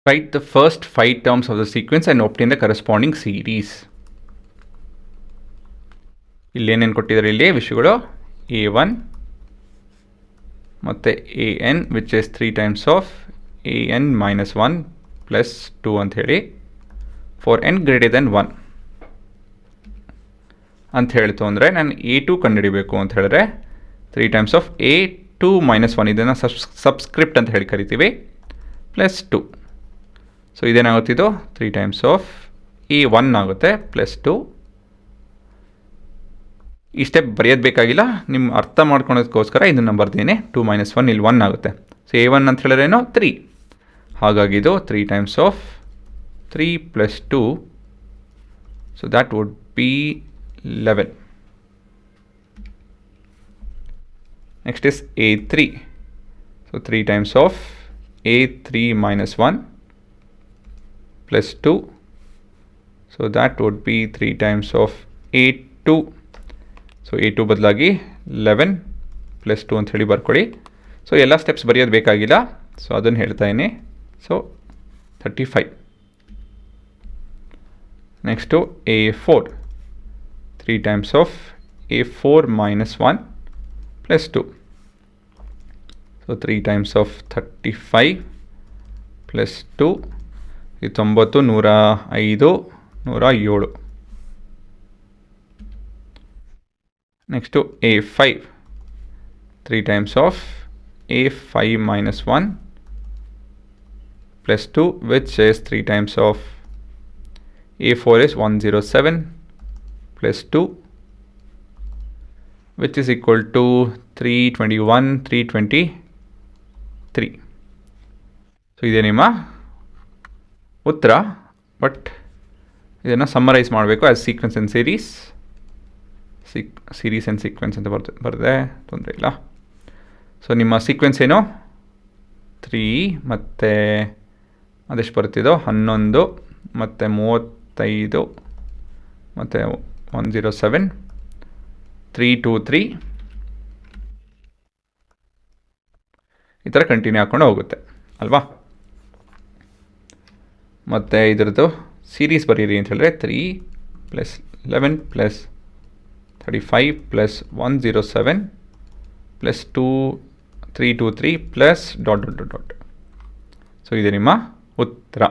Write the first 5 terms of the sequence and obtain the corresponding series. ಇಲ್ಲೇನೇನು ಕೊಟ್ಟಿದ್ದಾರೆ ಇಲ್ಲಿ ವಿಷಯಗಳು a1 ಮತ್ತು an which is 3 times of an minus 1 plus 2 ಅಂತ ಹೇಳಿ for n greater than 1 ಅಂತ ಹೇಳ್ತು ಅಂದರೆ ನಾನು a2 ಕಂಡುಹಿಡಿಬೇಕು ಅಂತ ಹೇಳಿದ್ರೆ 3 times of a2 minus 1 ಇದನ್ನು ಸಬ್ಸ್ಕ್ರಿಪ್ಟ್ ಅಂತ ಹೇಳಿ ಕರಿತೀವಿ ಪ್ಲಸ್ 2. ಸೊ ಇದೇನಾಗುತ್ತೆ ಇದು 3 times of a1 ಆಗುತ್ತೆ ಪ್ಲಸ್ 2. ಈ ಸ್ಟೆಪ್ ಬರೆಯೋದು ಬೇಕಾಗಿಲ್ಲ, ನಿಮ್ಮ ಅರ್ಥ ಮಾಡ್ಕೊಳೋದಕ್ಕೋಸ್ಕರ ಇದನ್ನು ಬರ್ತೀನಿ. 2 minus 1 ಇಲ್ಲಿ 1 ಆಗುತ್ತೆ. ಸೊ a1 ಅಂತ ಹೇಳಿದ್ರೇನು 3, ಹಾಗಾಗಿ ಇದು 3 times of 3 plus 2, so that would be 11. Next is a3. So 3 times of a3 minus 1 plus 2, so that would be 3 times of a2. So a2 ಬದಲಾಗಿ 11 ಪ್ಲಸ್ 2 ಅಂತ ಹೇಳಿ ಬರ್ಕೊಳ್ಳಿ. ಸೊ ಎಲ್ಲ ಸ್ಟೆಪ್ಸ್ ಬರೆಯೋದು ಬೇಕಾಗಿಲ್ಲ, ಸೊ ಅದನ್ನು ಹೇಳ್ತಾ ಇದ್ದೀನಿ. So 35. Next a4. 3 times of a4 minus 1 plus 2. So 3 times of 35 plus 2. 90, 105, 107. Next a5. 3 times of a5 minus 1 plus 2, which is 3 times of a4 is 107 plus 2, which is equal to 321, 323. So ಇದೇ ನಿಮ್ಮ ಉತ್ತರ. But ಇದನ್ನು summarise ಮಾಡಬೇಕು as sequence and series and sequence ಅಂತ ಬರದೆ ತೊಂದರೆ ಇಲ್ಲ. So ನಿಮ್ಮ ಸೀಕ್ವೆನ್ಸ್ ಏನು 3 ಮತ್ತು ಅದೆಷ್ಟು ಬರ್ತಿದ್ದೋ 11 ಮತ್ತು 35 ಮತ್ತು 107 323 ಈ ಥರ ಕಂಟಿನ್ಯೂ ಹಾಕ್ಕೊಂಡು ಹೋಗುತ್ತೆ ಅಲ್ವಾ. ಮತ್ತು ಇದರದ್ದು ಸೀರೀಸ್ ಬರೀರಿ ಅಂತ ಹೇಳಿದ್ರೆ 3 plus 11 plus 35 plus 107 plus 323 plus dot dot dot. So ಇದು ನಿಮ್ಮ ಉತ್ತರ.